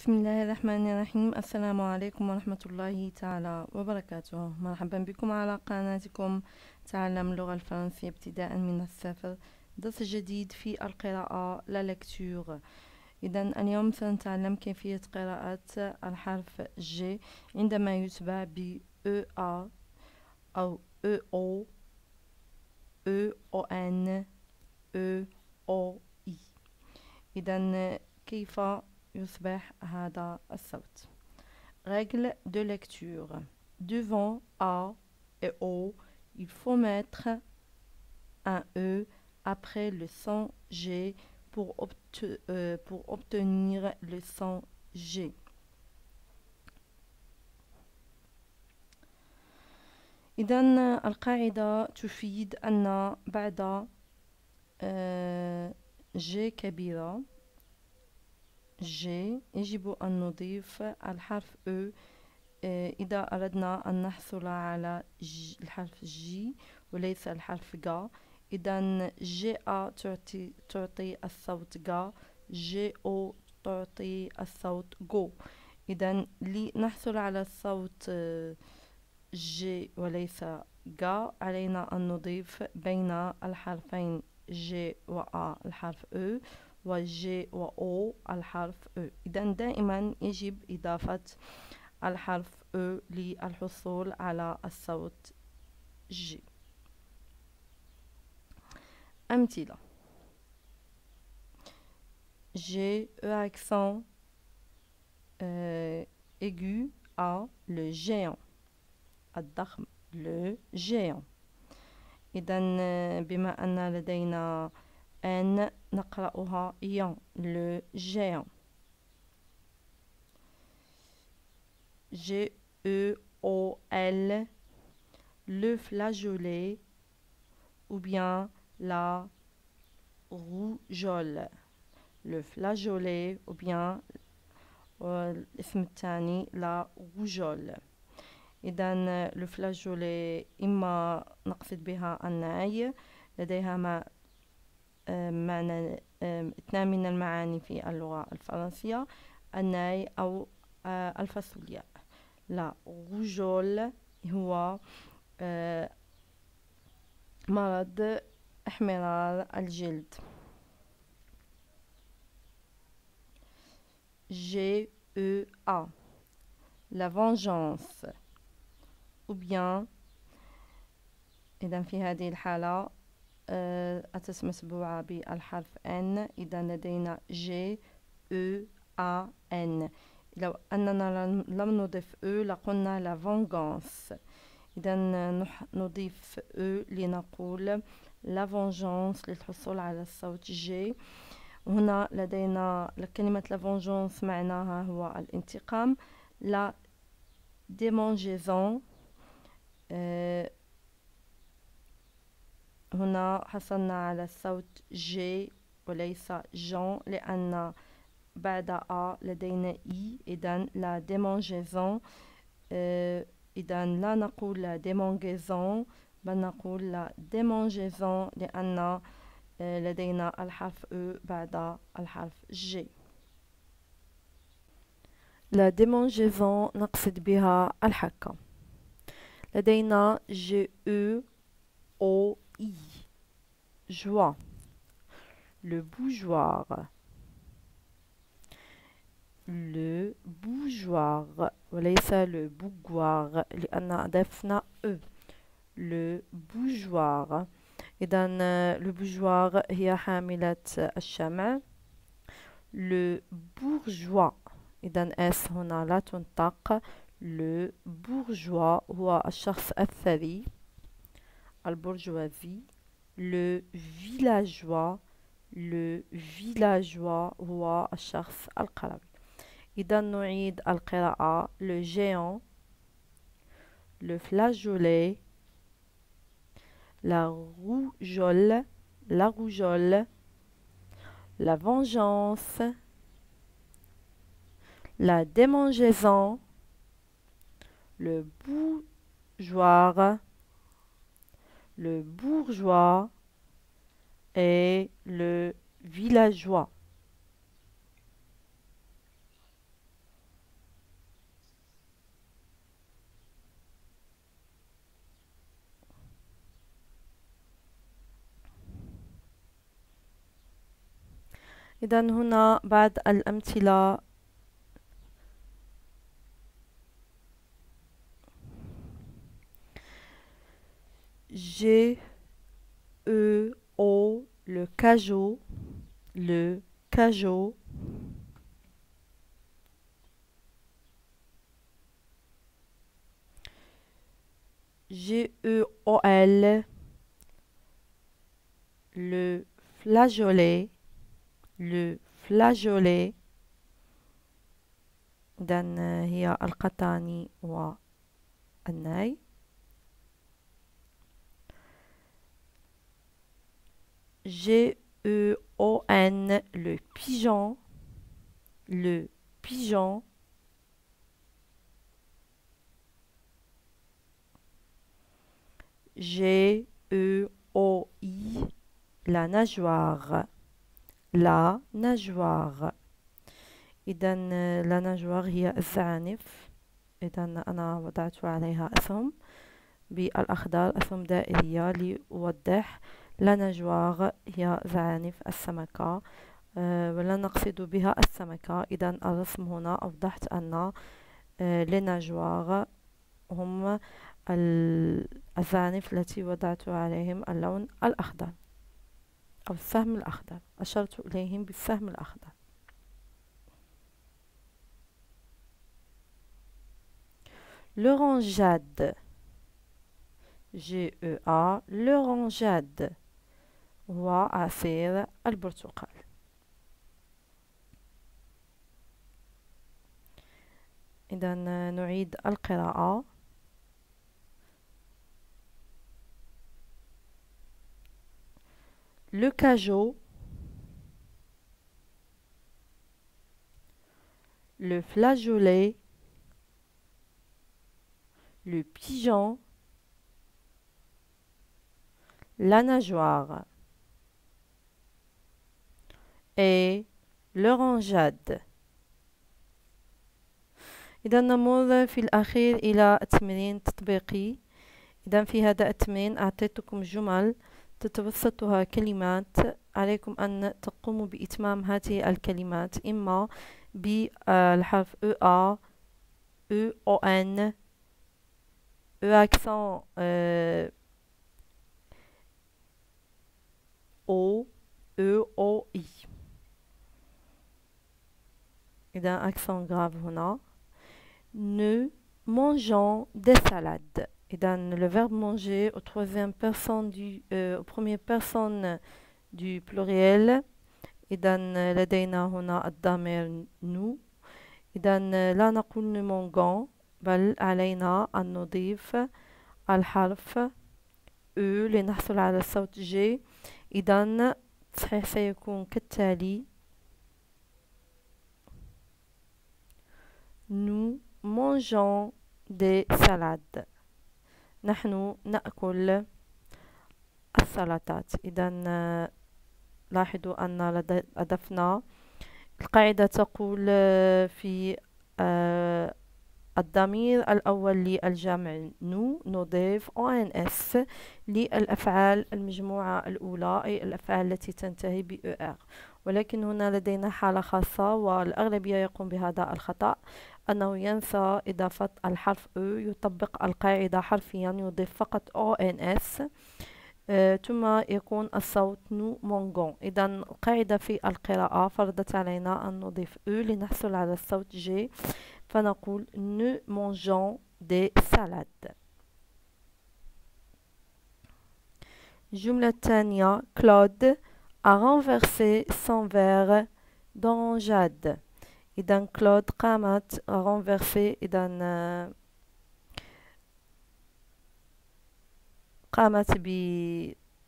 بسم الله الرحمن الرحيم. السلام عليكم ورحمة الله تعالى وبركاته. مرحبا بكم على قناتكم تعلم اللغة الفرنسية ابتداء من الصفر. درس جديد في القراءة لا لكتور. إذا اليوم سنتعلم كيفية قراءة الحرف G عندما يتبع ب EA أو EO EON EOI. إذا كيف يصبح هذا الصوت. Règle de lecture. Devant A et O, il faut mettre un E après le son G pour obtenir le son G. إذن القاعدة تفيد أن بعد G كبيرة G يجب أن نضيف الحرف E إذا أردنا أن نحصل على الحرف G وليس الحرف G. إذا GA تعطي الصوت G، GO تعطي الصوت GO. إذا لنحصل على الصوت G وليس G علينا أن نضيف بين الحرفين G و A الحرف E و G و O الحرف E. إذن دائما يجب إضافة الحرف E للحصول على الصوت G. أمثلة: G E accent aigu A le géant الضخم le géant. إذن بما أن لدينا N نقرأها yan le géant. G E O L le flageolet ou bien la rougeole. Le flageolet ou bien الاسم الثاني la rougeole. إذن le flageolet إما نقصد بها الناي، لديها معنى اثنان من المعاني في اللغة الفرنسية، الناي أو الفاصولياء. لا روجول هو مرض احمرار الجلد. GEA la vengeance ou bien إذا في هذه الحالة أتت مسبوعة بالحرف N. إذا لدينا G E A N. لو أننا لم نضيف E لقلنا la vengeance. إذا نضيف E لنقول la vengeance للحصول على الصوت G. هنا لدينا كلمة la vengeance معناها هو الانتقام. la démangeaison هنا حصلنا على الصوت G وليس جون لأن بعد A لدينا I. إذن la démangeaison إذن لا نقول la démangeaison بل نقول la démangeaison لأن لدينا الحرف E بعد الحرف G. la démangeaison نقصد بها الحكة. لدينا G E O I joie le bougeoir le bougeoir وليس le bougeoir لأن أضفنا E. le bougeoir. إذن le bougeoir هي حاملة الشمع. le bourgeois إذن S هنا لا تنطق. le bourgeois هو الشخص الثري البرجوازي. le villageois هو الشخص القروي. إذا نعيد القراءة: le géant le flageolet la rougeole la vengeance la démangeaison le bougeoir le bourgeois et le villageois. إذا هنا بعض الأمثلة: J'ai au le cajot, le cajot. GEOL le flageolet, le flageolet. إذن هي القطاني والناي. GEON le pigeon, le pigeon. GEOI la nageoire, la nageoire. إذن لا نجوار هي الزعانف. إذن أنا وضعت عليها أسهم بالأخضر، أسهم دائرية لأوضح. لا نجوار هي زعانف السمكة، ولا نقصد بها السمكة. إذن الرسم هنا أوضحت أن لي نجوار هم الزعانف التي وضعت عليهم اللون الأخضر أو السهم الأخضر، أشرت إليهم بالسهم الأخضر. L'orangeade, GEA, l'orangeade هو عصير البرتقال. إذا نعيد القراءة. Le cajot, le flageolet, le pigeon, la nageoire et l'orangeade. إذا نمر في الأخير إلى التمرين التطبيقي. إذا في هذا التمرين أعطيتكم جمل تتوسطها كلمات، عليكم أن تقوموا بإتمام هذه الكلمات إما بالحرف EA, EON, E accent O, EOI. إذا accent grave هنا. Nous mangeons des salades. إذا le verbe manger au troisième personne au première personne du pluriel. إذا لدينا هنا الضمير nous. إذا لا نقول nous mangeons، بل علينا أن نضيف الحرف E لنحصل على الصوت G. إذا صحيح سيكون كالتالي: Nous mangeons des salades. نحن نأكل السلطات. إذا لاحظوا أن أضفنا القاعدة تقول في الضمير الأول للجمع نو نضيف ONS للأفعال المجموعة الأولى، أي الأفعال التي تنتهي ب ER. ولكن هنا لدينا حالة خاصة والأغلبية يقوم بهذا الخطأ، أنه ينسى إضافة الحرف E، يطبق القاعدة حرفيا، يضيف فقط ONS ثم يكون الصوت نو مونغون. إذا القاعدة في القراءة فرضت علينا أن نضيف E لنحصل على الصوت G، فنقول nous mangeons des salades. الجملة الثانية: Claude a renversé son verre d'orangeade. إذا كلود قامت renverser، إذا قامت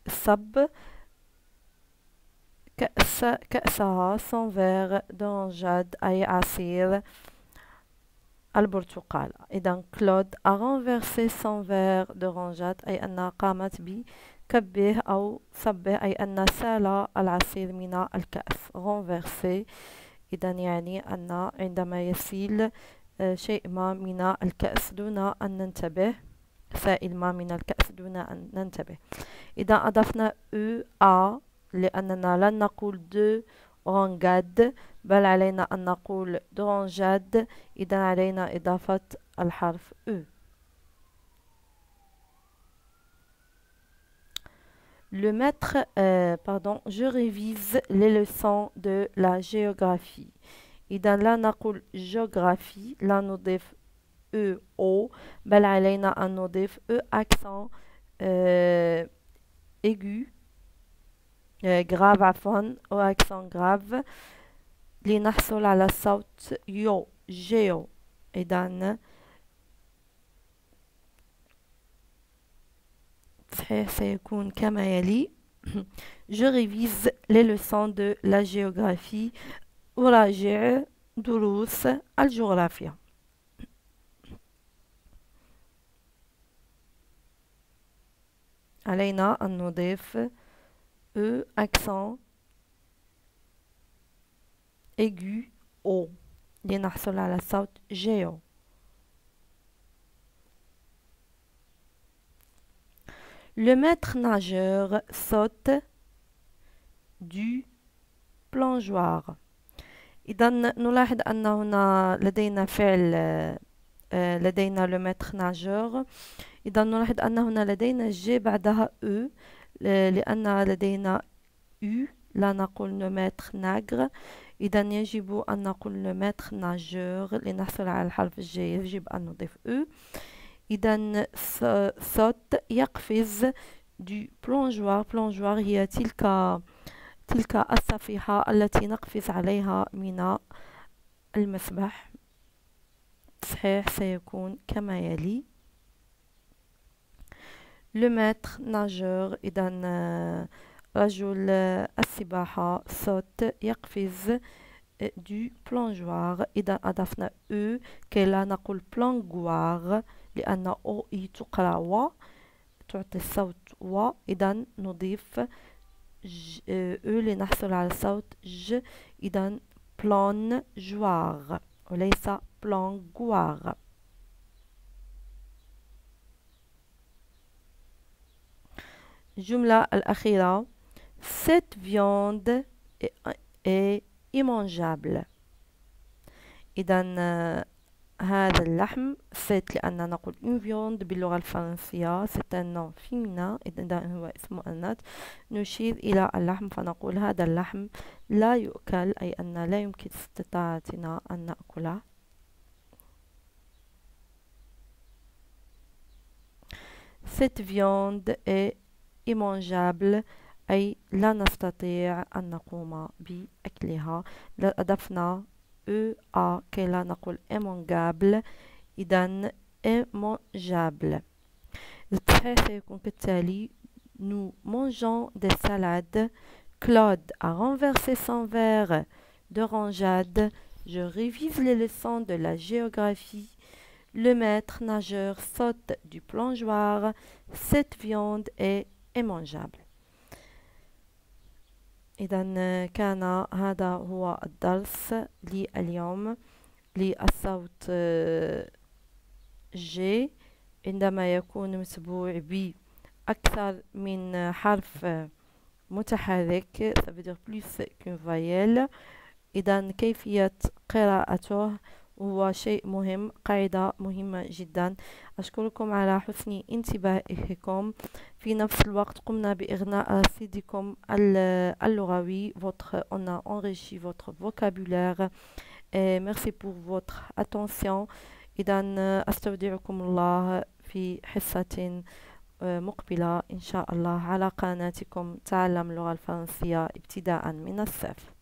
بصب كأسها son verre d'orangeade أي عصير البرتقال. إذا كلود a renversé son verre d'orangeade أي أنها قامت بكبه أو صبه، أي أن سال العصير من الكأس. renversé إذا يعني أن عندما يسيل شيء ما من الكأس دون أن ننتبه، سائل ما من الكأس دون أن ننتبه. إذا أضفنا أ لأننا لن نقول دو أورانجاد، بل علينا أن نقول دورانجاد. إذن علينا إضافة الحرف E. Le maître, pardon, je révise les leçons de la géographie. إذا لا نقول géographie، لا نضيف E O، بل علينا أن نضيف E accent aigu grave عفوا أو accent grave لنحصل على الصوت يو جيو. إذا صحيح سيكون كما يلي: Je révise les leçons de la géographie. أراجع دروس الجغرافيا. علينا أن نضيف E accent aigu O لنحصل على الصوت جيو. Le maître nageur saute du plongeoir. إذا نلاحظ أن هنا لدينا فعل، لدينا le maître nageur. إذا نلاحظ أن هنا لدينا ج بعدها E، لأن لدينا U لا نقول le maître nagre. إذا يجب أن نقول le maître nageur لنحصل على الحرف الج، يجب أن نضيف U. إذا saute يقفز du plongeoir. plongeoir هي تلك الصفيحة التي نقفز عليها من المسبح. صحيح سيكون كما يلي: Le maître nageur. إذا رجل السباحة saute يقفز du plongeoir. إذا أضفنا E كي لا نقول plongeoir لأن O إي تقرأ و، تعطي الصوت و. إذا نضيف E لنحصل على الصوت ج. إذا plongeoir وليس plongeoir. الجملة الأخيرة: Cette viande est immangeable. إذا هذا اللحم، سيت لأننا نقول une viande باللغة الفرنسية، c'est un nom féminin، إذا هو اسم مؤنث، نشير إلى اللحم فنقول هذا اللحم لا يؤكل، أي أن لا يمكن استطاعتنا أن نأكله. Cette viande est immangeable، أي لا نستطيع أن نقوم بأكلها. أضفنا E A كي لا نقول immangeable. إذن immangeable. الصحيح سيكون كالتالي: Nous mangeons des salades. Claude a renversé son verre d'orangeade. Je révise les leçons de la géographie. Le maître nageur saute du plongeoir. Cette viande est immangeable. إذا كان هذا هو الدرس لليوم للصوت G عندما يكون متبوع بأكثر من حرف متحرك، ça veut dire plus qu'une voyelle. إذا كيفية قراءته هو شيء مهم، قاعدة مهمة جدا. أشكركم على حسن انتباهكم. في نفس الوقت قمنا بإغناء رصيدكم اللغوي. On a enrichi votre vocabulaire. Merci pour votre attention. إذا أستودعكم الله في حصة مقبلة إن شاء الله على قناتكم تعلم اللغة الفرنسية ابتداء من الصفر.